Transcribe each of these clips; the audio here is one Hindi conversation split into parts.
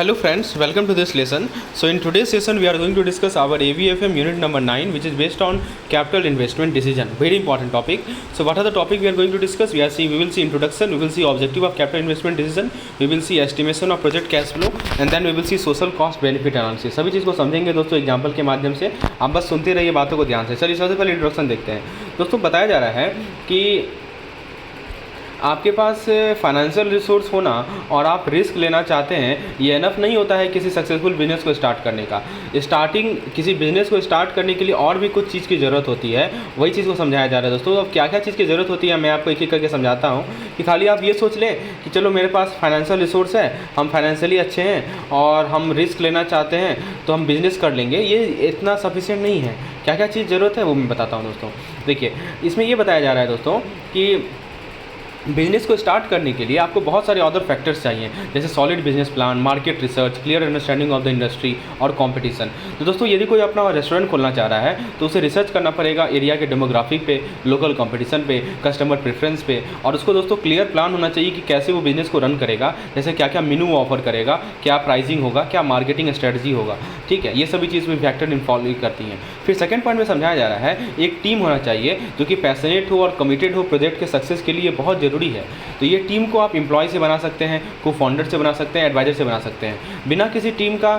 Hello friends, welcome to this lesson. So in today's session we are going to discuss our AVFM unit number 9, which is based on capital investment decision. Very important topic. So what are the topic we are going to discuss? We will see introduction, we will see objective of capital investment decision, we will see estimation of project cash flow, and then we will see social cost benefit analysis. सभी चीज़ को समझेंगे दोस्तों एग्जाम्पल के माध्यम से. आप बस सुनते रहिए बातों को ध्यान से. चलिए सबसे पहले इंट्रोडक्शन देखते हैं. दोस्तों बताया जा रहा है कि आपके पास फाइनेंशियल रिसोर्स होना और आप रिस्क लेना चाहते हैं, ये इनफ नहीं होता है किसी सक्सेसफुल बिजनेस को स्टार्ट करने का. स्टार्टिंग किसी बिजनेस को स्टार्ट करने के लिए और भी कुछ चीज़ की ज़रूरत होती है, वही चीज़ को समझाया जा रहा है दोस्तों. अब क्या क्या चीज़ की ज़रूरत होती है मैं आपको एक एक करके समझाता हूँ. कि खाली आप ये सोच लें कि चलो मेरे पास फाइनेंशियल रिसोर्स है, हम फाइनेंशियली अच्छे हैं और हम रिस्क लेना चाहते हैं तो हम बिज़नेस कर लेंगे, ये इतना सफिशिएंट नहीं है. क्या क्या चीज़ ज़रूरत है वो मैं बताता हूँ दोस्तों. देखिए इसमें ये बताया जा रहा है दोस्तों कि बिजनेस को स्टार्ट करने के लिए आपको बहुत सारे अदर फैक्टर्स चाहिए, जैसे solid business plan, market research, clear understanding of the industry और कंपटीशन. तो दोस्तों यदि कोई अपना रेस्टोरेंट खोलना चाह रहा है तो उसे रिसर्च करना पड़ेगा एरिया के डेमोग्राफिक पे, लोकल कंपटीशन पे, कस्टमर प्रेफरेंस पे, और उसको दोस्तों क्लियर प्लान होना चाहिए कि कैसे वो बिजनेस को रन करेगा, जैसे क्या क्या मेनू ऑफर करेगा, क्या प्राइसिंग होगा, क्या मार्केटिंग स्ट्रेटजी होगा. ठीक है, ये सभी चीज़ में फैक्टर इन्वॉल्व करती हैं. फिर सेकंड पॉइंट में समझाया जा रहा है एक टीम होना चाहिए जो कि पैशनेट हो और कमिटेड हो प्रोजेक्ट के सक्सेस के लिए, बहुत ज़रूरी है. तो ये टीम को आप एम्प्लॉय से बना सकते हैं, को फाउंडर से बना सकते हैं, एडवाइजर से बना सकते हैं. बिना किसी टीम का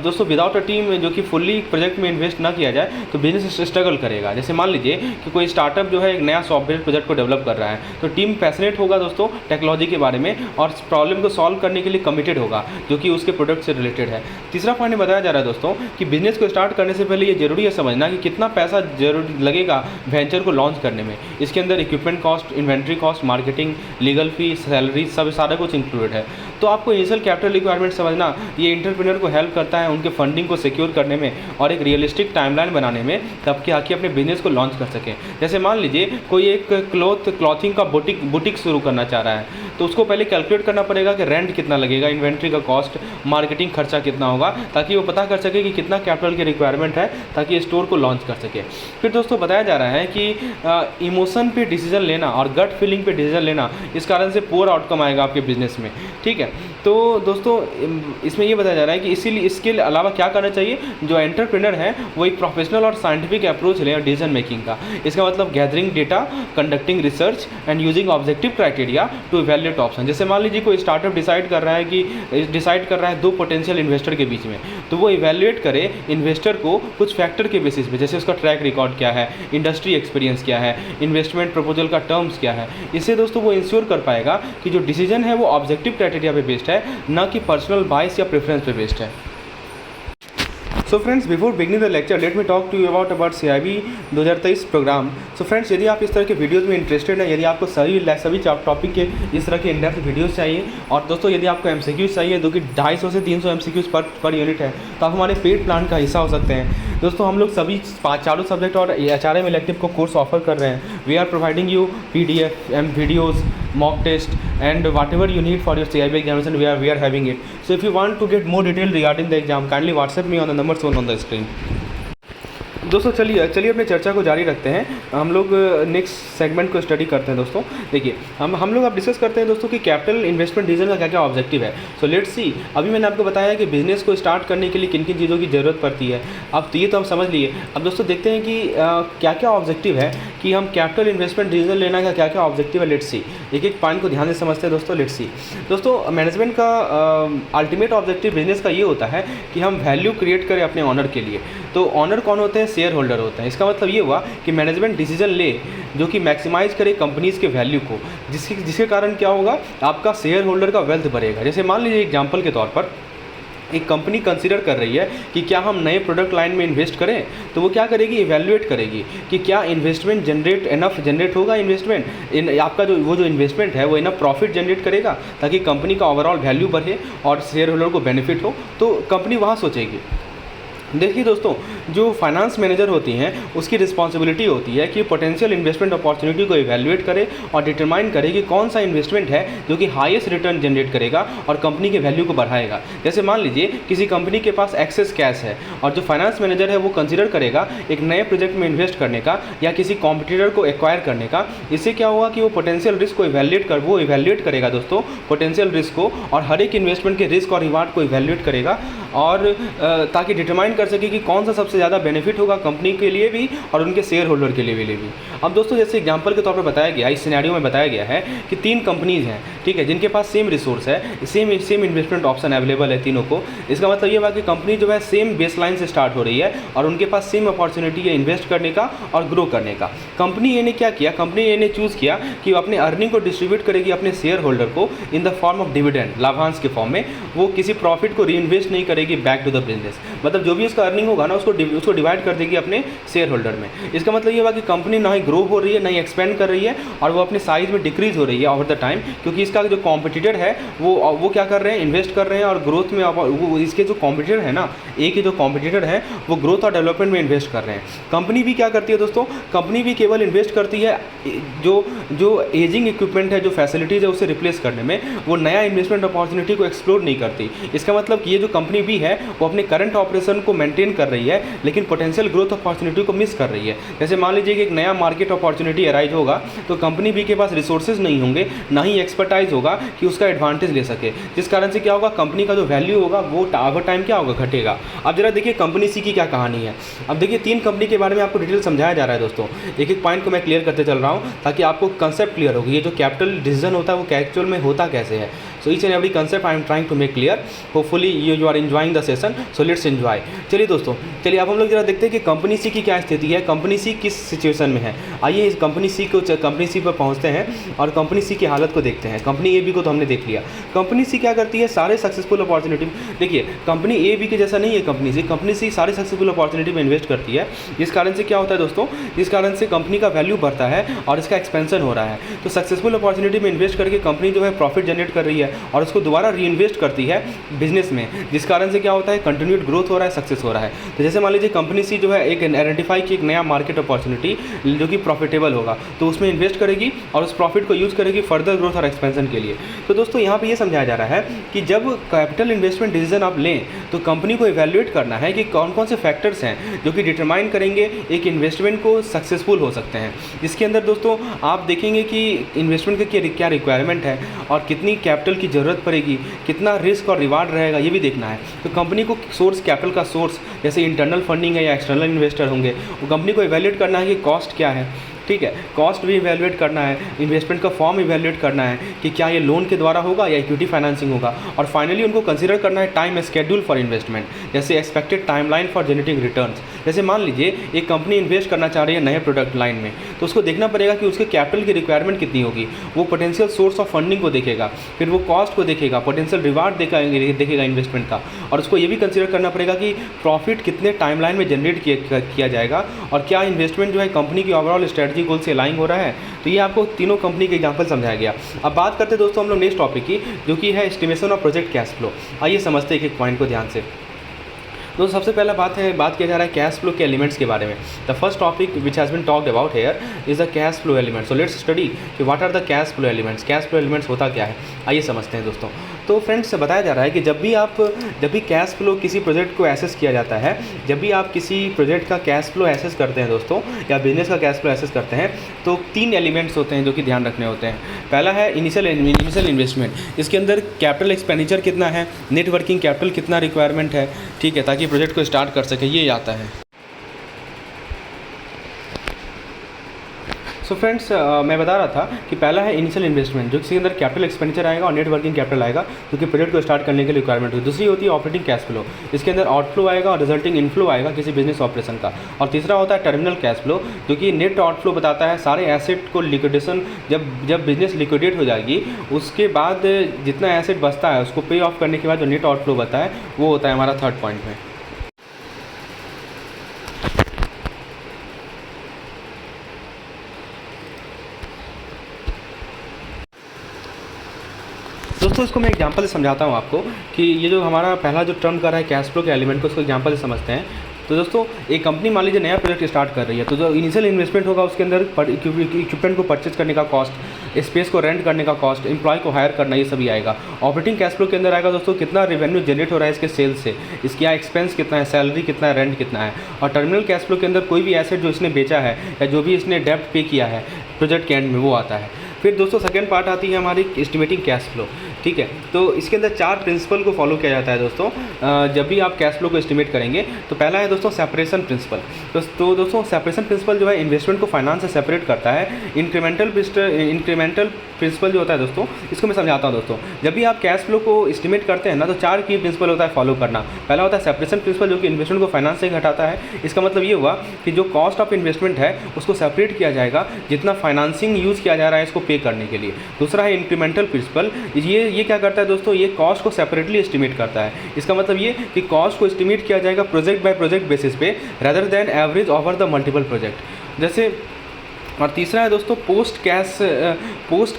दोस्तों विदाउट अ टीम जो कि फुल्ली प्रोजेक्ट में इन्वेस्ट ना किया जाए तो बिजनेस स्ट्रगल करेगा. जैसे मान लीजिए कि कोई स्टार्टअप जो है एक नया सॉफ्टवेयर प्रोजेक्ट को डेवलप कर रहा है, तो टीम पैशनेट होगा दोस्तों टेक्नोलॉजी के बारे में और प्रॉब्लम को सॉल्व करने के लिए कमिटेड होगा जो कि उसके प्रोडक्ट से रिलेटेड है. तीसरा पॉइंट बताया जा रहा है दोस्तों कि बिजनेस को स्टार्ट करने से पहले ये जरूरी है समझना कि कितना पैसा जरूर लगेगा वेंचर को लॉन्च करने में. इसके अंदर equipment cost, inventory cost, marketing, legal fee, salary, सब सारा कुछ इंक्लूडेड है. तो आपको इनिशियल कैपिटल रिक्वायरमेंट समझना ये एंटरप्रेन्योर को हेल्प करता है उनके फंडिंग को सिक्योर करने में और एक रियलिस्टिक टाइमलाइन बनाने में, तब कि आके अपने बिजनेस को लॉन्च कर सकें. जैसे मान लीजिए कोई एक क्लॉथिंग का बुटीक शुरू करना चाह रहा है, तो उसको पहले कैलकुलेट करना पड़ेगा कि रेंट कितना लगेगा, इन्वेंट्री का कॉस्ट, मार्केटिंग खर्चा कितना होगा, ताकि वो पता कर सके कि कितना कैपिटल की रिक्वायरमेंट है ताकि स्टोर को लॉन्च कर सके. फिर दोस्तों बताया जा रहा है कि इमोशन पे डिसीजन लेना और गट फीलिंग पे डिसीजन लेना, इस कारण से पुअर आउटकम आएगा आपके बिजनेस में. ठीक है, तो दोस्तों इसमें ये बताया जा रहा है कि इसीलिए इसके अलावा क्या करना चाहिए, जो एंटरप्रेन्योर है वो एक प्रोफेशनल और साइंटिफिक अप्रोच लें डिसीजन मेकिंग का. इसका मतलब gathering data, conducting research and using objective criteria to evaluate option. जैसे मान लीजिए कोई स्टार्टअप डिसाइड कर रहा है दो पोटेंशियल इन्वेस्टर के बीच में, तो वो इवैल्यूएट करे इन्वेस्टर को कुछ फैक्टर के बेसिस पे, जैसे उसका ट्रैक रिकॉर्ड क्या है, इंडस्ट्री एक्सपीरियंस क्या है, इन्वेस्टमेंट प्रपोजल का टर्म्स क्या है. इससे दोस्तों वो इंश्योर कर पाएगा कि जो डिसीजन है वो ऑब्जेक्टिव क्राइटेरिया पे बेस्ड है, ना कि पर्सनल बाइस या प्रेफरेंस पे बेस्ड है. So friends, before beginning the lecture let me talk to you about CIB 2023 programme. So friends, यदि आप इस तरह के वीडियोस में इंटरेस्टेड हैं, यदि आपको सभी टॉपिक के इस तरह के इन डेप्थ वीडियोस चाहिए, और दोस्तों यदि आपको MCQs चाहिए जो कि 250 से 300 MCQs पर यूनिट है, तो आप हमारे पेड प्लान का हिस्सा हो सकते हैं. दोस्तों हम लोग सभी चारों सब्जेक्ट और HRM इलेक्टिव को कोर्स ऑफर कर रहे हैं. We are providing you PDF and videos, mock test and whatever you need for your CIB examination, we are having it. So if you want to get more detail regarding the exam, kindly WhatsApp me on the number shown on the screen. दोस्तों चलिए अपनी चर्चा को जारी रखते हैं. हम लोग नेक्स्ट सेगमेंट को स्टडी करते हैं दोस्तों. देखिए हम लोग अब डिस्कस करते हैं दोस्तों कि कैपिटल इन्वेस्टमेंट डिसीजन का क्या क्या ऑब्जेक्टिव है. So let's see. अभी मैंने आपको बताया कि बिजनेस को स्टार्ट करने के लिए किन किन चीज़ों की ज़रूरत पड़ती है. अब तो ये तो हम समझ लिए. अब दोस्तों देखते हैं कि क्या क्या ऑब्जेक्टिव है, कि हम कैपिटल इन्वेस्टमेंट डिसीजन लेना का क्या क्या ऑब्जेक्टिव है. Let's see. एक एक पॉइंट को ध्यान से समझते हैं दोस्तों. Let's see. दोस्तों मैनेजमेंट का अल्टीमेट ऑब्जेक्टिव बिजनेस का ये होता है कि हम वैल्यू क्रिएट करें अपने ऑनर के लिए. तो ऑनर कौन होते हैं? शेयर होल्डर होते हैं. इसका मतलब ये हुआ कि मैनेजमेंट डिसीजन ले जो कि मैक्सिमाइज करे कंपनीज़ के वैल्यू को, जिसके कारण क्या होगा, आपका शेयर होल्डर का वेल्थ बढ़ेगा. जैसे मान लीजिए एग्जांपल के तौर पर एक कंपनी कंसीडर कर रही है कि क्या हम नए प्रोडक्ट लाइन में इन्वेस्ट करें, तो वो क्या करेगी, इवैल्यूएट करेगी कि क्या इन्वेस्टमेंट जनरेट होगा, आपका जो इन्वेस्टमेंट है वो इनफ प्रॉफिट जनरेट करेगा ताकि कंपनी का ओवरऑल वैल्यू बढ़े और शेयर होल्डर को बेनिफिट हो. तो कंपनी वहाँ सोचेगी. देखिए दोस्तों, जो फाइनेंस मैनेजर होती हैं उसकी रिस्पॉन्सिबिलिटी होती है कि पोटेंशियल इन्वेस्टमेंट अपॉर्चुनिटी को इवैल्यूएट करे और डिटरमाइन करे कि कौन सा इन्वेस्टमेंट है जो कि हाईएस्ट रिटर्न जनरेट करेगा और कंपनी के वैल्यू को बढ़ाएगा। जैसे मान लीजिए किसी कंपनी के पास एक्सेस कैश है और जो फाइनेंस मैनेजर है वो कंसिडर करेगा एक नए प्रोजेक्ट में इन्वेस्ट करने का या किसी कॉम्पिटिटर को एक्वायर करने का। इससे क्या होगा कि वो पोटेंशियल रिस्क को इवैल्यूएट करेगा दोस्तों, पोटेंशियल रिस्क को, और हर एक इन्वेस्टमेंट के रिस्क और रिवार्ड को इवैल्यूएट करेगा और ताकि डिटरमाइन कर सके कि कौन सा सबसे ज़्यादा बेनिफिट होगा कंपनी के लिए भी और उनके शेयर होल्डर के लिए भी। अब दोस्तों जैसे एग्जांपल के तौर पर बताया गया, इस सिनेरियो में बताया गया है कि 3 कंपनीज़ हैं, ठीक है, जिनके पास सेम रिसोर्स है, सेम इन्वेस्टमेंट ऑप्शन अवेलेबल है तीनों को। इसका मतलब ये हुआ कि कंपनी जो है सेम बेस लाइन से स्टार्ट हो रही है और उनके पास सेम अपॉर्चुनिटी है इन्वेस्ट करने का और ग्रो करने का। कंपनी ए ने क्या किया, कंपनी ए ने चूज़ किया कि वो अपने अर्निंग को डिस्ट्रीब्यूट करेगी अपने शेयर होल्डर को in the form of dividend, लाभांश के फॉर्म में। वो किसी प्रॉफिट को री इन्वेस्ट नहीं करेगी बैक टू द बिजनेस, मतलब जो भी उसका अर्निंग होगा ना उसको डिवाइड कर देगी अपने शेयर होल्डर में। इसका मतलब ये हुआ कि कंपनी ना ही ग्रो हो रही है, ना ही एक्सपेंड कर रही है और वो अपने साइज में डिक्रीज हो रही है ओवर द टाइम, क्योंकि इसका जो कॉम्पिटिटर है वो क्या कर रहे हैं, इन्वेस्ट कर रहे हैं और ग्रोथ में। वो इसके जो कॉम्पिटिटर है ना, ए के जो कॉम्पिटिटर हैं वो ग्रोथ और डेवलपमेंट में इन्वेस्ट कर रहे हैं। कंपनी भी क्या करती है दोस्तों, कंपनी भी केवल इन्वेस्ट करती है जो एजिंग इक्विपमेंट है, जो फैसिलिटीज़ है उसे रिप्लेस करने में, वो नया इन्वेस्टमेंट अपॉर्चुनिटी को एक्सप्लोर नहीं करती। इसका मतलब कि ये जो कंपनी भी है वो अपने करंट ऑपरेशन को मेंटेन कर रही है लेकिन पोटेंशियल ग्रोथ अपॉर्चुनिटी को मिस कर रही है। जैसे मान लीजिए कि एक नया मार्केट अपॉर्चुनिटी अराइज होगा तो कंपनी भी के पास रिसोर्सेज नहीं होंगे, ना ही एक्सपर्टाइज होगा कि उसका एडवांटेज ले सके, जिस कारण से क्या होगा, कंपनी का जो वैल्यू होगा वो ओवर टाइम क्या होगा, घटेगा। अब जरा देखिए कंपनी सी की क्या कहानी है। अब देखिए 3 कंपनी के बारे में आपको डिटेल समझाया जा रहा है दोस्तों, एक एक पॉइंट को मैं क्लियर करते चल रहा हूँ ताकि आपको कंसेप्ट क्लियर होगी। ये जो कैपिटल डिसीजन होता है वो एक्चुअल में होता कैसे है। So each and every concept I am trying to make clear. Hopefully you are enjoying the session, so let's enjoy. चलिए दोस्तों, चलिए अब हम लोग जरा देखते हैं कि कंपनी सी की क्या स्थिति है, कंपनी सी किस सिचुएशन में है। आइए इस कंपनी सी पर पहुंचते हैं और कंपनी सी की हालत को देखते हैं। कंपनी ए बी को तो हमने देख लिया, कंपनी सी क्या करती है, सारे सक्सेसफुल अपॉर्चुनिटी। देखिए कंपनी ए बी के जैसा नहीं है कंपनी सी सारे सक्सेसफुल अपॉर्चुनिटी में इन्वेस्ट करती है, जिस कारण से क्या होता है दोस्तों, जिस कारण से कंपनी का वैल्यू बढ़ता है और इसका एक्सपेंशन हो रहा है। तो सक्सेसफुल अपॉर्चुनिटी में इन्वेस्ट करके कंपनी जो है प्रॉफिट जनरेट कर रही है और उसको दोबारा री इन्वेस्ट करती है बिजनेस में, जिस कारण से क्या होता है, कंटिन्यूड ग्रोथ हो रहा है, सक्सेस हो रहा है। तो जैसे मान लीजिए कंपनी सी जो है एक आइडेंटिफाई की एक नया मार्केट अपॉर्चुनिटी जो कि प्रॉफिटेबल होगा तो उसमें इन्वेस्ट करेगी और उस प्रॉफिट को यूज़ करेगी फर्दर ग्रोथ और एक्सपेंशन के लिए। तो दोस्तों यहाँ पे ये समझाया जा रहा है कि जब कैपिटल इन्वेस्टमेंट डिसीजन आप लें तो कंपनी को इवैल्यूएट करना है कि कौन कौन से फैक्टर्स हैं जो कि डिटरमाइन करेंगे एक इन्वेस्टमेंट को सक्सेसफुल हो सकते हैं। इसके अंदर दोस्तों आप देखेंगे कि इन्वेस्टमेंट के क्या रिक्वायरमेंट है और कितनी कैपिटल की ज़रूरत पड़ेगी, कितना रिस्क और रिवार्ड रहेगा, ये भी देखना है। तो कंपनी को सोर्स, कैपिटल का सोर्स जैसे इंटरनल फंडिंग है या एक्सटर्नल इन्वेस्टर होंगे, वो कंपनी को इवैल्यूएट करना है कि कॉस्ट क्या है, ठीक है, कॉस्ट भी इवैल्यूएट करना है, इन्वेस्टमेंट का फॉर्म इवैल्यूएट करना है कि क्या ये लोन के द्वारा होगा या इक्विटी फाइनेंसिंग होगा, और फाइनली उनको कंसीडर करना है टाइम स्केड्यूल फॉर इन्वेस्टमेंट, जैसे expected timeline for generating returns. जैसे मान लीजिए एक कंपनी इन्वेस्ट करना चाह रही है नए प्रोडक्ट लाइन में, तो उसको देखना पड़ेगा कि उसके कैपिटल की रिक्वायरमेंट कितनी होगी, वो पोटेंशियल सोर्स ऑफ फंडिंग को देखेगा, फिर वो कॉस्ट को देखेगा, पोटेंशियल रिवार्ड देखेगा इन्वेस्टमेंट का, और उसको ये भी कंसीडर करना पड़ेगा कि प्रॉफिट कितने टाइमलाइन में जनरेट किया जाएगा और क्या इन्वेस्टमेंट जो है कंपनी की ओवरऑल स्ट्रेटजी गोल से अलाइन हो रहा है। तो ये आपको तीनों कंपनी के एग्जांपल समझाया गया। अब बात करते हैं दोस्तों हम लोग नेक्स्ट टॉपिक की, जो कि है estimation of project cash flow. आइए समझते हैं एक एक पॉइंट को ध्यान से। दोस्तों सबसे पहला बात किया जा रहा है कैश फ्लो के एलिमेंट्स के बारे में। The first topic which has been talked about here is the cash flow elements. So let's study कि what are the cash flow elements. Cash flow elements होता क्या है, आइए समझते हैं दोस्तों। तो फ्रेंड्स बताया जा रहा है कि जब भी कैश फ्लो किसी प्रोजेक्ट को एसेस किया जाता है, जब भी आप किसी प्रोजेक्ट का कैश फ्लो एसेस करते हैं दोस्तों, या बिजनेस का कैश फ्लो एसेस करते हैं, तो 3 एलिमेंट्स होते हैं जो कि ध्यान रखने होते हैं। पहला है इनिशियल इन्वेस्टमेंट। इसके अंदर कैपिटल एक्सपेंडिचर कितना है, नेट वर्किंग कैपिटल कितना रिक्वायरमेंट है, ठीक है, ताकि प्रोजेक्ट को स्टार्ट कर सके, ये आता है। सो फ्रेंड्स मैं बता रहा था कि पहला है इनिशियल इन्वेस्टमेंट, जो किसी के अंदर कैपिटल एक्सपेंडिचर आएगा और नेट वर्किंग कैपिटल आएगा, जो कि प्रोजेक्ट को स्टार्ट करने के लिए रिक्वायरमेंट होगी। दूसरी होती है ऑपरेटिंग कैश फ्लो, इसके अंदर आउटफ्लो आएगा और रिजल्टिंग इनफ्लो आएगा किसी बिजनेस ऑपरेशन का। और तीसरा होता है टर्मिनल कैश फ्लो, जो कि नेट आउटफ्लो बताता है सारे एसेट को लिक्विडेशन, जब बिजनेस लिक्विडेट हो जाएगी उसके बाद जितना एसेट बचता है उसको पे ऑफ करने के बाद जो नेट आउटफ्लो बता है वो होता है हमारा थर्ड पॉइंट में। दोस्तों दोस्तों इसको मैं एग्जांपल से समझाता हूँ आपको कि ये जो हमारा पहला जो टर्म कर रहा है कैश फ्लो के एलिमेंट को, उसको एग्जांपल से समझते हैं। तो दोस्तों एक कंपनी मान लीजिए नया प्रोजेक्ट स्टार्ट कर रही है, तो जो इनिशियल इन्वेस्टमेंट होगा उसके अंदर इक्विपमेंट को परचेज करने का कॉस्ट, स्पेस को रेंट करने का कॉस्ट, एम्प्लॉय को हायर करना, ये सभी आएगा। ऑपरेटिंग कैश फ्लो के अंदर आएगा दोस्तों कितना रेवेन्यू जनरेट हो रहा है इसके सेल्स से, इसकी एक्सपेंस कितना है, सैलरी कितना है, रेंट कितना है। और टर्मिनल कैश फ्लो के अंदर कोई भी एसेट जो इसने बेचा है या जो भी इसने डेब्ट पे किया है प्रोजेक्ट के एंड में, वो आता है। फिर दोस्तों सेकेंड पार्ट आती है हमारी एस्टिमेटिंग कैश फ्लो। ठीक है, तो इसके अंदर 4 प्रिंसिपल को फॉलो किया जाता है दोस्तों जब भी आप कैश फ्लो को एस्टिमेट करेंगे। तो पहला है दोस्तों सेपरेशन प्रिंसिपल। तो दोस्तों सेपरेशन प्रिंसिपल जो है इन्वेस्टमेंट को फाइनेंस से सेपरेट करता है। इंक्रीमेंटल प्रिंसिपल जो होता है दोस्तों, इसको मैं समझाता हूँ दोस्तों। जब भी आप कैश फ्लो को एस्टिमेट करते हैं ना, तो 4 की प्रिंसिपल होता है फॉलो करना। पहला होता है सेपरेशन प्रिंसिपल, जो कि इन्वेस्टमेंट को फाइनेंस से घटाता है। इसका मतलब ये हुआ कि जो कॉस्ट ऑफ इन्वेस्टमेंट है उसको सेपरेट किया जाएगा जितना फाइनेंसिंग यूज़ किया जा रहा है इसको पे करने के लिए। दूसरा है इंक्रीमेंटल प्रिंसिपल, ये क्या करता है दोस्तों, ये कॉस्ट को सेपरेटली एस्टिमेट करता है। इसका मतलब ये कि कॉस्ट को एस्टिमेट किया जाएगा प्रोजेक्ट बाय प्रोजेक्ट बेसिस पे rather than average over the multiple project. जैसे और तीसरा है दोस्तों पोस्ट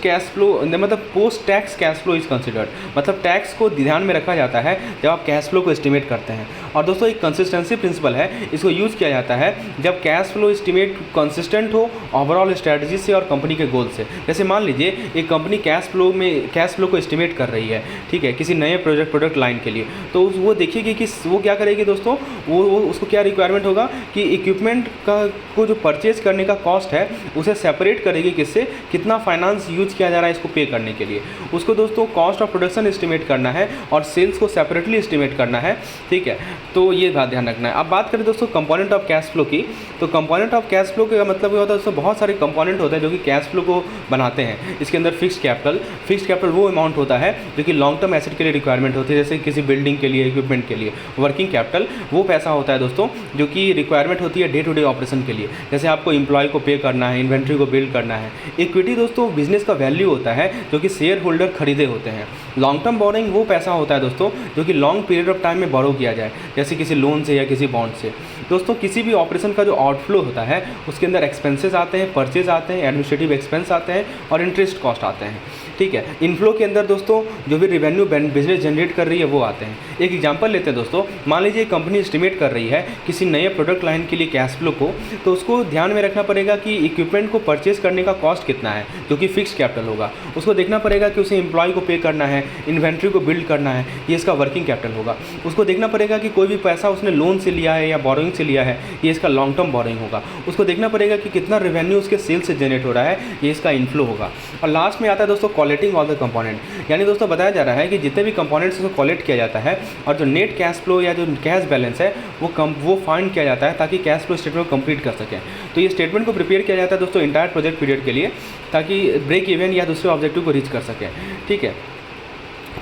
कैश फ्लो, मतलब post tax cash flow is considered, मतलब टैक्स को ध्यान में रखा जाता है जब आप कैश फ्लो को एस्टिमेट करते हैं। और दोस्तों एक कंसिस्टेंसी प्रिंसिपल है, इसको यूज़ किया जाता है जब कैश फ्लो एस्टिमेट कंसिस्टेंट हो ओवरऑल स्ट्रैटेजी से और कंपनी के गोल से। जैसे मान लीजिए एक कंपनी कैश फ्लो को एस्टिमेट कर रही है, ठीक है, किसी नए प्रोडक्ट लाइन के लिए, तो वो देखिएगी कि वो क्या करेगी दोस्तों, वो उसको क्या रिक्वायरमेंट होगा कि इक्विपमेंट को जो परचेज करने का कॉस्ट है उसे सेपरेट करेगी किससे, कितना फाइनेंस यूज किया जा रहा है इसको पे करने के लिए। उसको दोस्तों कॉस्ट ऑफ प्रोडक्शन एस्टिमेट करना है और सेल्स को सेपरेटली एस्टिमेट करना है। ठीक है, तो ये बात ध्यान रखना है। अब बात करें दोस्तों कंपोनेंट ऑफ कैश फ्लो की, तो कंपोनेंट ऑफ कैश फ्लो का मतलब ये होता है दोस्तों बहुत सारे कंपोनेंट होते हैं जो कि कैश फ्लो को बनाते हैं। इसके अंदर फिक्स्ड कैपिटल वो अमाउंट होता है जो कि लॉन्ग टर्म एसेट के लिए रिक्वायरमेंट होती है, जैसे किसी बिल्डिंग के लिए, इक्विपमेंट के लिए। वर्किंग कैपिटल वो पैसा होता है दोस्तों जो कि रिक्वायरमेंट होती है डे टू डे ऑपरेशन के लिए, जैसे आपको एम्प्लॉय को पे करना है, इन्वेंट्री को बिल्ड करना है। इक्विटी दोस्तों बिजनेस का वैल्यू होता है जो कि शेयर होल्डर खरीदे होते हैं। लॉन्ग टर्म बोरिंग वो पैसा होता है दोस्तों जो कि लॉन्ग पीरियड ऑफ टाइम में बोरो किया जाए, जैसे किसी लोन से या किसी बॉन्ड से। दोस्तों किसी भी ऑपरेशन का जो आउटफ्लो होता है उसके अंदर एक्सपेंसेस आते हैं, परचेज आते हैं, एडमिनिस्ट्रेटिव एक्सपेंस आते हैं और इंटरेस्ट कॉस्ट आते हैं। ठीक है, इनफ्लो के अंदर दोस्तों जो भी रेवेन्यू बिजनेस जनरेट कर रही है वो आते हैं। एक एग्जांपल लेते हैं दोस्तों, मान लीजिए कंपनी एस्टिमेट कर रही है किसी नए प्रोडक्ट लाइन के लिए कैश फ्लो को, तो उसको ध्यान में रखना पड़ेगा कि इक्विपमेंट को परचेज करने का कॉस्ट कितना है जो कि फिक्स कैपिटल होगा। उसको देखना पड़ेगा कि उसे एम्प्लॉय को पे करना है, इन्वेंट्री को बिल्ड करना है, ये इसका वर्किंग कैपिटल होगा। उसको देखना पड़ेगा कि कोई भी पैसा उसने लोन से लिया है या बोरोइंग से लिया है, ये इसका लॉन्ग टर्म बोरोइंग होगा। उसको देखना पड़ेगा कि कितना रेवेन्यू उसके सेल से जनरेट हो रहा है, ये इसका इनफ्लो होगा। और लास्ट में आता है दोस्तों कॉलेटिंग ऑल द कंपोनेंट, यानी दोस्तों बताया जा रहा है कि जितने भी कंपोनेंट्स को कॉलेक्ट किया जाता है और जो नेट कैश फ्लो या जो कैश बैलेंस है वो फाइंड किया जाता है ताकि कैश फ्लो स्टेटमेंट को कंप्लीट कर सकें। तो ये स्टेटमेंट को प्रिपेयर किया जाता है दोस्तों इंटायर प्रोजेक्ट पीरियड के लिए, ताकि ब्रेक इवन या दूसरे ऑब्जेक्टिव को रीच कर सकें। ठीक है,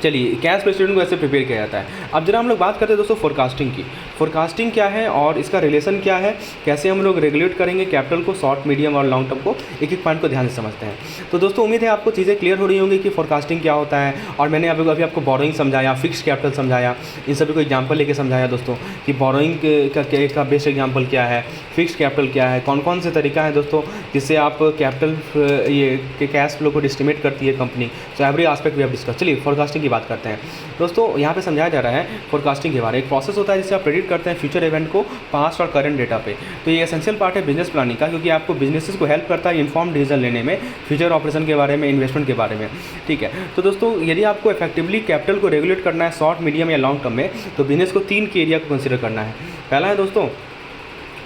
चलिए कैश फ्लो स्टेटमेंट को ऐसे प्रिपेयर किया जाता है। अब जरा हम लोग बात करते हैं दोस्तों फोरकास्टिंग की। फोरकास्टिंग क्या है और इसका रिलेशन क्या है, कैसे हम लोग रेगुलेट करेंगे कैपिटल को, शॉर्ट मीडियम और लॉन्ग टर्म को, एक एक पॉइंट को ध्यान से समझते हैं। तो दोस्तों उम्मीद है आपको चीज़ें क्लियर हो रही होंगी कि फोरकास्टिंग क्या होता है। और मैंने अभी आपको बोरोइंग समझाया, फिक्स कैपिटल समझाया, इन सभी को एग्जाम्पल लेके समझाया दोस्तों कि बोरोइंग का बेस्ट एग्जाम्पल क्या है, फिक्स कैपिटल क्या है, कौन कौन से तरीका है दोस्तों जिससे आप कैपिटल ये कैश फ्लो को एस्टिमेट करती है कंपनी। तो every aspect we have discuss. चलिए फोरकास्टिंग की बात करते हैं दोस्तों। यहाँ पे समझाया जा रहा है फोरकास्टिंग के बारे में। एक प्रोसेस होता है जिससे आप प्रेडिक्ट करते हैं फ्यूचर इवेंट को पास्ट और करंट डेटा पे। तो ये एसेंशियल पार्ट है बिजनेस प्लानिंग का, क्योंकि आपको बिजनेसेस को हेल्प करता है इन्फॉर्म डिसीजन लेने में, फ्यूचर ऑपरेशन के बारे में, इन्वेस्टमेंट के बारे में। ठीक है, तो दोस्तों यदि आपको इफेक्टिवली कैपिटल को रेगुलेट करना है शॉर्ट, मीडियम या लॉन्ग टर्म में, तो बिजनेस को 3 के एरिया को कंसिडर करना है। पहला है दोस्तों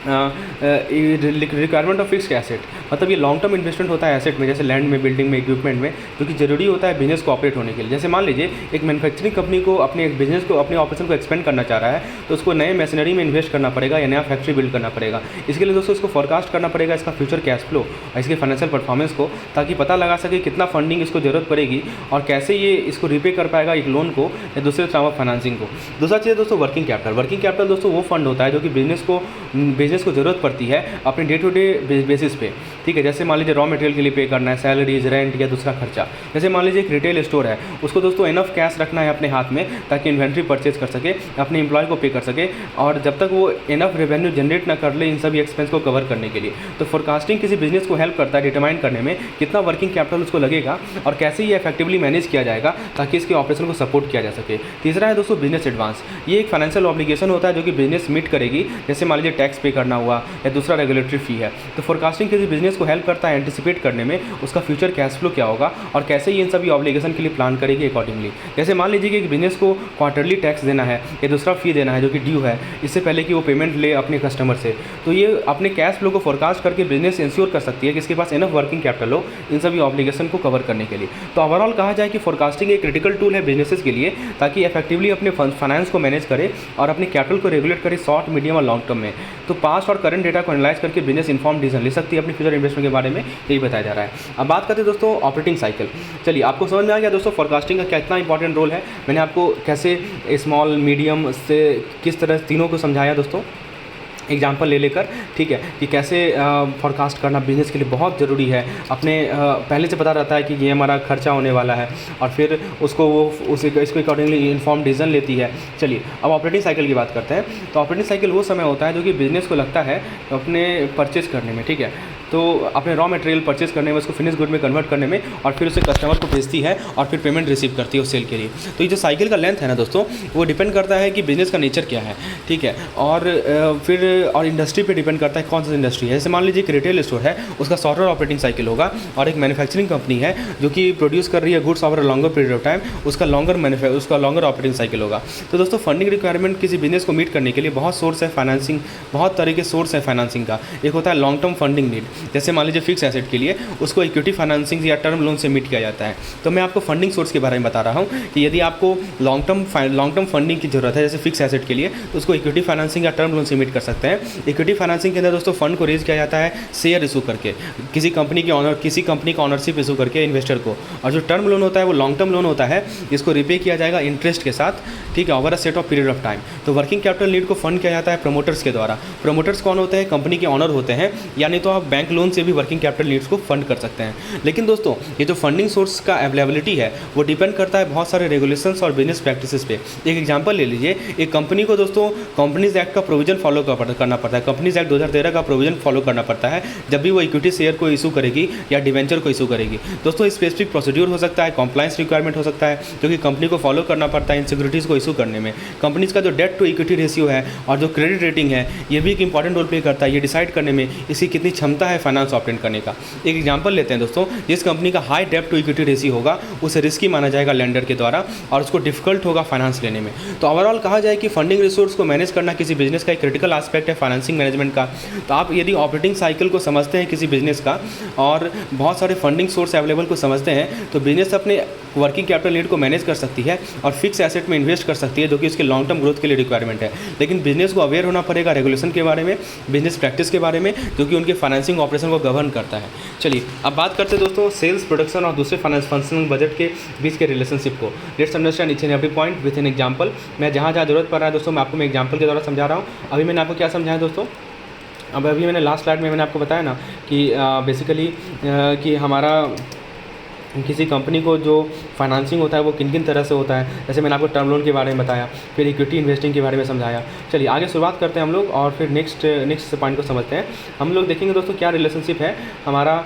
रिक्वायरमेंट ऑफ फिक्स्ड एसेट, मतलब ये लॉन्ग टर्म इन्वेस्टमेंट होता है एसेट में, जैसे लैंड में, बिल्डिंग में, इक्विपमेंट में, जो कि जरूरी होता है बिजनेस को ऑपरेट होने के लिए। जैसे मान लीजिए एक मैन्युफैक्चरिंग कंपनी को अपने एक बिजनेस को, अपने ऑपरेशन को एक्सपेंड करना चाह रहा है, तो उसको नए मशीनरी में इन्वेस्ट करना पड़ेगा या नया फैक्ट्री बिल्ड करना पड़ेगा। इसके लिए दोस्तों इसको फोरकास्ट करना पड़ेगा इसका फ्यूचर कैश फ्लो और इसके फाइनेंशियल परफॉर्मेंस को, ताकि पता लगा सके कितना फंडिंग इसको जरूरत पड़ेगी और कैसे ये इसको रिपे कर पाएगा एक लोन को या दूसरे फॉर्म ऑफ फाइनेंसिंग को। दूसरा चीज़ दोस्तों वर्किंग कैपिटल। वर्किंग कैपिटल दोस्तों वो फंड होता है जो कि बिजनेस बिजनेस को ज़रूरत पड़ती है अपने डे टू डे बेसिस पे, ठीक है। जैसे मान लीजिए रॉ मटेरियल के लिए पे करना है, सैलरीज, रेंट या दूसरा खर्चा। जैसे मान लीजिए एक रिटेल स्टोर है, उसको दोस्तों इनफ कैश रखना है अपने हाथ में ताकि इन्वेंट्री परचेज कर सके, अपने एम्प्लॉय को पे कर सके, और जब तक वो इनफ रेवेन्यू जनरेट ना कर ले इन सभी एक्सपेंस को कवर करने के लिए। तो फोरकास्टिंग किसी बिजनेस को हेल्प करता है डिटरमाइन करने में कितना वर्किंग कैपिटल उसको लगेगा और कैसे ये इफेक्टिवली मैनेज किया जाएगा ताकि इसके ऑपरेशन को सपोर्ट किया जा सके। तीसरा है दोस्तों बिजनेस एडवांस। ये एक फाइनेंशियल ऑब्लिगेशन होता है जो कि बिजनेस मीट करेगी, जैसे मान लीजिए टैक्स पे करना हुआ या दूसरा रेगुलेटरी फी है। तो फोरकास्टिंग किसी बिजनेस को हेल्प करता है एंटिसिपेट करने में उसका फ्यूचर कैश फ्लो क्या होगा और कैसे ये इन सभी ऑब्लिगेशन के लिए प्लान करेगी अकॉर्डिंगली। जैसे मान लीजिए कि एक बिजनेस को क्वार्टरली टैक्स देना है या दूसरा फी देना है जो कि ड्यू है, इससे पहले कि वो पेमेंट ले अपने कस्टमर से, तो ये अपने कैश फ्लो को फोरकास्ट करके बिजनेस इंश्योर कर सकती है कि इसके पास इनफ वर्किंग कैपिटल हो इन सभी ऑब्लिगेशन को कवर करने के लिए। तो ओवरऑल कहा जाए कि फोरकास्टिंग एक क्रिटिकल टूल है बिजनेसेस के लिए ताकि इफेक्टिवली अपने फाइनेंस को मैनेज करे और अपने कैपिटल को रेगुलेट करे शॉर्ट, मीडियम और लॉन्ग टर्म में। तो पास्ट और करंट डेटा को एनालाइज करके बिजनेस इन्फॉर्म डिसीजन ले सकती है अपनी फ्यूचर इन्वेस्टमेंट के बारे में, यही बताया जा रहा है। अब बात करते हैं दोस्तों ऑपरेटिंग साइकिल। चलिए आपको समझ में आ गया दोस्तों फोरकास्टिंग का कितना इंपॉर्टेंट रोल है। मैंने आपको कैसे स्मॉल, मीडियम से किस तरह तीनों को समझाया दोस्तों एग्जाम्पल ले लेकर, ठीक है, कि कैसे फोरकास्ट करना बिजनेस के लिए बहुत ज़रूरी है। अपने पहले से पता रहता है कि ये हमारा खर्चा होने वाला है और फिर उसको वो इसको अकॉर्डिंगली इन्फॉर्म डिसीजन लेती है। चलिए अब ऑपरेटिंग साइकिल की बात करते हैं। तो ऑपरेटिंग साइकिल वो समय होता है जो कि बिजनेस को लगता है अपने परचेज करने में, ठीक है, तो अपने रॉ मटेरियल परचेज करने में, उसको फिनिश गुड में कन्वर्ट करने में और फिर उसे कस्टमर को भेजती है और फिर पेमेंट रिसीव करती है उस सेल के लिए। तो ये जो साइकिल का लेंथ है ना दोस्तों, वो डिपेंड करता है कि बिजनेस का नेचर क्या है, ठीक है, और फिर और इंडस्ट्री पे डिपेंड करता है कौन सा इंडस्ट्री है। जैसे मान लीजिए एक रिटेल स्टोर है, उसका शॉर्टर ऑपरेटिंग साइकिल होगा, और एक मैन्युफैक्चरिंग कंपनी है जो कि प्रोड्यूस कर रही है goods over longer period of time, उसका लॉन्गर ऑपरेटिंग साइकिल होगा। तो दोस्तों फंडिंग रिक्वायरमेंट किसी बिजनेस को मीट करने के लिए बहुत सोर्स है फाइनेंसिंग, बहुत तरह के सोर्स है फाइनेंसिंग का। एक होता है लॉन्ग टर्म फंडिंग नीड, जैसे मान लीजिए फिक्स एसेट के लिए उसको इक्विटी फाइनेंसिंग या टर्म लोन से मीट किया जाता है। तो मैं आपको फंडिंग सोर्स के बारे में बता रहा हूँ कि यदि आपको लॉन्ग टर्म फंडिंग की जरूरत है जैसे फिक्स एसेट के लिए, तो उसको इक्विटी फाइनेंसिंग या टर्म लोन से मीट कर सकते हैं। इक्विटी फाइनेंसिंग के अंदर दोस्तों फंड को रेज किया जाता है शेयर इशू करके, किसी कंपनी का ऑनरशिप इशू करके इन्वेस्टर को। और जो टर्म लोन होता है वो लॉन्ग टर्म लोन होता है जिसको रिपे किया जाएगा इंटरेस्ट के साथ, ठीक है, over a set of period of time. तो वर्किंग कैपिटल नीड को फंड किया जाता है प्रमोटर्स के द्वारा। प्रमोटर्स कौन होते हैं? कंपनी के ऑनर होते हैं, यानी तो आप बैंक लोन से भी वर्किंग कैपिटल नीड्स को फंड कर सकते हैं। लेकिन दोस्तों ये जो फंडिंग सोर्स का अवेलेबिलिटी है वो डिपेंड करता है बहुत सारे रेगुलेशंस और बिजनेस प्रैक्टिसेस पे। एक एग्जांपल ले लीजिए, एक कंपनी को दोस्तों कंपनीज एक्ट का प्रोविजन फॉलो करना पड़ता है, कंपनीज एक्ट 2013 का प्रोविजन फॉलो करना पड़ता है जब भी वो इक्विटी शेयर को इशू करेगी या डिवेंचर को इशू करेगी। दोस्तों स्पेसिफिक प्रोसीड्यूर हो सकता है, कॉम्प्लाइंस रिक्वायरमेंट हो सकता है जो कि कंपनी को फॉलो करना पड़ता है इन सिक्योरिटीज़ को इशू करने में। कंपनीज का जो डेट टू इक्विटी रेशियो है और जो क्रेडिट रेटिंग है ये भी एक इंपॉर्टेंट रोल प्ले करता है ये डिसाइड करने में इसकी कितनी क्षमता है फाइनेंस ऑपरेट करने का। एक एग्जांपल लेते हैं दोस्तों, जिस कंपनी का high debt to equity ratio होगा उसे रिस्की माना जाएगा लेंडर के द्वारा और उसको डिफिकल्ट होगा फाइनेंस लेने में। तो ओवरऑल कहा जाए कि फंडिंग रिसोर्स को मैनेज करना किसी बिजनेस का एक क्रिटिकल एस्पेक्ट है फाइनेंसिंग मैनेजमेंट का। तो आप यदि ऑपरेटिंग साइकिल को समझते हैं किसी बिजनेस का और बहुत सारे फंडिंग सोर्स अवेलेबल को समझते हैं तो बिजनेस अपने वर्किंग कैपिटल नीड को मैनेज कर सकती है और फिक्स एसेट में इन्वेस्ट कर सकती है जो कि उसके लॉन्ग टर्म ग्रोथ के लिए रिक्वायरमेंट है। लेकिन बिजनेस को अवेयर होना पड़ेगा रेगुलेशन के बारे में, बिजनेस प्रैक्टिस के बारे में, जो कि उनके फाइनेंसिंग ऑपरेशन को गवर्न करता है। चलिए अब बात करते हैं दोस्तों सेल्स, प्रोडक्शन और दूसरे फाइनेंस फंक्शनिंग बजट के बीच के रिलेशनशिप को। Let's understand each and every point with an example. मैं जहाँ जरूरत पड़ रहा है दोस्तों मैं आपको मैं एग्जांपल के द्वारा समझा रहा हूँ। अभी मैंने आपको क्या समझाया दोस्तों, अब अभी मैंने लास्ट स्लाइड में मैंने आपको बताया ना कि बेसिकली कि हमारा किसी कंपनी को जो फाइनेंसिंग होता है वो किन किन तरह से होता है। जैसे मैंने आपको टर्म लोन के बारे में बताया, फिर इक्विटी इन्वेस्टिंग के बारे में समझाया। चलिए आगे शुरुआत करते हैं हम लोग और फिर नेक्स्ट पॉइंट को समझते हैं। हम लोग देखेंगे दोस्तों क्या रिलेशनशिप है हमारा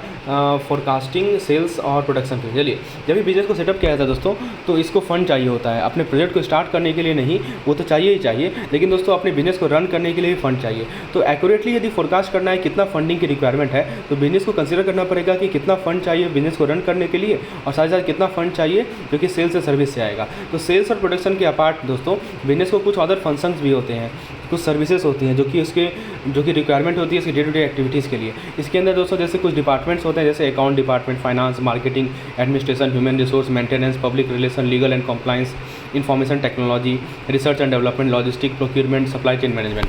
फोरकास्टिंग, सेल्स और प्रोडक्शन पे। चलिए जब भी बिजनेस को सेटअप किया जाता है दोस्तों तो इसको फंड चाहिए होता है अपने प्रोजेक्ट को स्टार्ट करने के लिए, नहीं वो तो चाहिए ही चाहिए, लेकिन दोस्तों अपने बिजनेस को रन करने के लिए भी फंड चाहिए। तो एक्यूरेटली यदि फोरकास्ट करना है कितना फंडिंग की रिक्वायरमेंट है तो बिजनेस को कंसिडर करना पड़ेगा कि कितना फंड चाहिए बिजनेस को रन करने के लिए और साथ ही साथ कितना फंड चाहिए जो कि सेल्स और सर्विस से आएगा। तो सेल्स और प्रोडक्शन के अपार्ट दोस्तों बिजनेस को कुछ अदर फंक्शंस भी होते हैं, कुछ सर्विसेज होती हैं जो कि रिक्वायरमेंट होती है इसकी डे टू डे एक्टिविटीज़ के लिए। इसके अंदर दोस्तों जैसे कुछ डिपार्टमेंट्स होते हैं जैसे account department, finance, marketing, administration, human resource, maintenance, public relation, legal and compliance, information technology, research and development, logistic, procurement, supply chain management.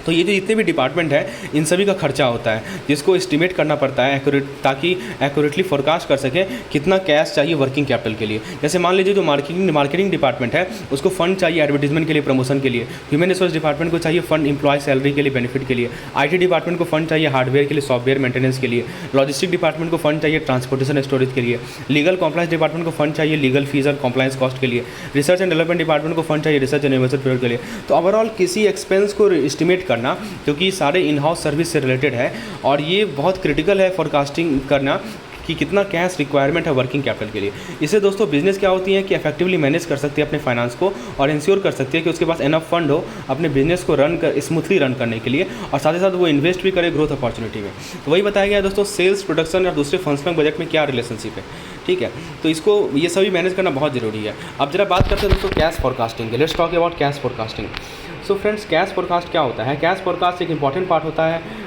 तो ये जो जितने भी डिपार्टमेंट है इन सभी का खर्चा होता है जिसको एस्टिमेट करना पड़ता है ताकि एक्यूरेटली फोरकास्ट कर सकें कितना कैश चाहिए वर्किंग कैपिटल के लिए। जैसे मान लीजिए जो मार्केटिंग डिपार्टमेंट है उसको फंड चाहिए एडवर्टीजमेंट के लिए, प्रमोशन के लिए। ह्यूमन रिसोर्स डिपार्टमेंट को चाहिए फंड एम्प्लॉय सैलरी के लिए, बेनिफिट के लिए। IT डिपार्टमेंट को फंड चाहिए हार्डवेयर के लिए, सॉफ्टवेयर मेंटेनेंस के लिए। लॉजिस्टिक डिपार्टमेंट को फंड चाहिए ट्रांसपोर्टेशन स्टोरेज के लिए। लीगल कॉम्प्लाइंस डिपार्टमेंट को फंड चाहिए लीगल फीस और कॉम्प्लाइंस कॉस्ट के लिए। रिसर्च एंड डेवलपमेंट डिपार्टमेंट को फंड चाहिए रिसर्च एंड इनोवेशन पीरियड के लिए। तो ओवरऑल किसी एक्सपेंस को एस्टिमेट करना क्योंकि सारे इन हाउस सर्विस से रिलेटेड है और ये बहुत क्रिटिकल है फोरकास्टिंग करना कि कितना कैश रिक्वायरमेंट है वर्किंग कैपिटल के लिए। इससे दोस्तों बिजनेस क्या होती है कि इफेक्टिवली मैनेज कर सकती है अपने फाइनेंस को और इंश्योर कर सकती है कि उसके पास एनफ फंड हो अपने बिजनेस को स्मूथली रन करने के लिए और साथ ही साथ वो इन्वेस्ट भी करे ग्रोथ अपॉर्चुनिटी में। तो वही बताया गया है दोस्तों सेल्स, प्रोडक्शन और दूसरे फंक्शनल बजट में क्या रिलेशनशिप है, ठीक है। तो इसको ये सभी मैनेज करना बहुत ज़रूरी है। अब जरा बात करते हैं दोस्तों कैश फोरकास्टिंग के। Let's talk about cash forecasting. So friends, cash forecast क्या होता है? कैश फोरकास्ट एक इंपॉर्टेंट पार्ट होता है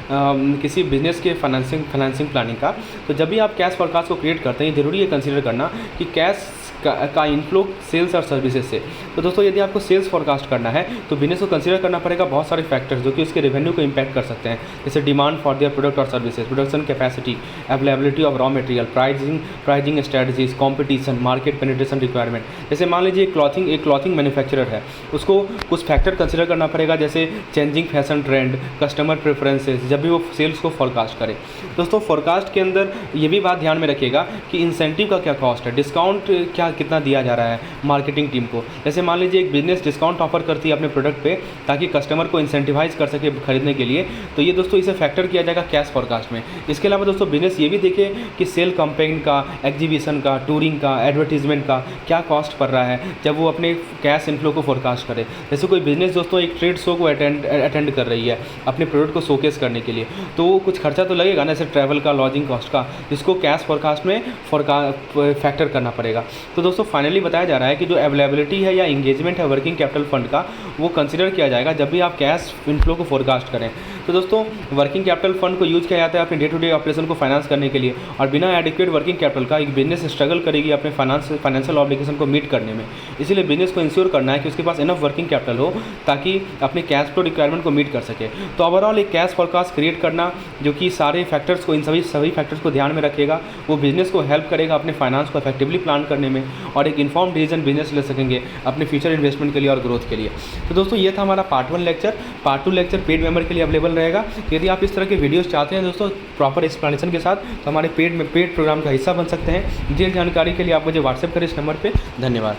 किसी बिजनेस के फाइनेंसिंग प्लानिंग का। तो जब भी आप कैश फोरकास्ट को क्रिएट करते हैं ज़रूरी है कंसीडर करना कि कैश का इनफ्लो सेल्स और सर्विसेज से। तो दोस्तों यदि आपको सेल्स फोरकास्ट करना है तो बिजनेस को कंसीडर करना पड़ेगा बहुत सारे फैक्टर्स जो कि उसके रेवेन्यू को इम्पैक्ट कर सकते हैं, जैसे डिमांड फॉर देयर प्रोडक्ट और services, production capacity, availability of raw material, pricing strategies, competition, market penetration requirement. जैसे मान लीजिए एक क्लॉथिंग मैन्युफैक्चरर है, उसको कुछ फैक्टर कंसीडर करना पड़ेगा जैसे changing fashion trend, customer preferences, जब भी वो सेल्स को फोरकास्ट करे। दोस्तों फोरकास्ट के अंदर ये भी बात ध्यान में रखिएगा कि इंसेंटिव का क्या कॉस्ट है, डिस्काउंट क्या कितना दिया जा रहा है मार्केटिंग टीम को। जैसे मान लीजिए एक बिजनेस डिस्काउंट ऑफर करती है अपने प्रोडक्ट पे ताकि कस्टमर को इंसेंटिवाइज कर सके खरीदने के लिए, तो ये दोस्तों इसे फैक्टर किया जाएगा कैश फोरकास्ट में। इसके अलावा दोस्तों बिजनेस ये भी देखे कि सेल कैंपेन का, एग्जीबिशन का, टूरिंग का, एडवर्टीजमेंट का क्या कॉस्ट पड़ रहा है जब वो अपने कैश इनफ्लो को फोरकास्ट करे। जैसे कोई बिजनेस दोस्तों एक ट्रेड शो को अटेंड कर रही है अपने प्रोडक्ट को शोकेस करने के लिए, तो कुछ खर्चा तो लगेगा ना, जैसे ट्रैवल का, लॉजिंग कॉस्ट का, जिसको कैश फोरकास्ट में फैक्टर करना पड़ेगा। तो दोस्तों फाइनली बताया जा रहा है कि जो अवेलेबिलिटी है या इंगेजमेंट है वर्किंग कैपिटल फंड का वो कंसीडर किया जाएगा जब भी आप कैश इनफ्लो को फोरकास्ट करें। तो दोस्तों वर्किंग कैपिटल फंड को यूज किया जाता है अपने डे टू डे ऑपरेशन को फाइनेंस करने के लिए और बिना एडिक्वेट वर्किंग कैपिटल का एक बिजनेस स्ट्रगल करेगी अपने फाइनेंशियल ऑब्लिगेशन को मीट करने में। इसीलिए बिजनेस को इंश्योर करना है कि उसके पास इनफ वर्किंग कैपिटल हो ताकि अपने कैश फ्लो रिक्वायरमेंट को मीट कर सके। तो ओवरऑल एक कैश फोरकास्ट क्रिएट करना जो कि सारे फैक्टर्स को, इन सभी फैक्टर्स को ध्यान में रखेगा, वो बिजनेस को हेल्प करेगा अपने फाइनेंस को इफेक्टिवली प्लान करने में और एक इन्फॉर्म डिसीजन बिजनेस ले सकेंगे अपने फ्यूचर इन्वेस्टमेंट के लिए और ग्रोथ के लिए। तो दोस्तों ये था हमारा part 1 lecture. Part 2 lecture paid member के लिए अवेलेबल रहेगा। यदि आप इस तरह के वीडियोस चाहते हैं दोस्तों प्रॉपर एक्सप्लेनेशन के साथ तो हमारे पेड प्रोग्राम का हिस्सा बन सकते हैं। डिटेल जानकारी के लिए आप मुझे व्हाट्सएप करें इस नंबर पर। धन्यवाद।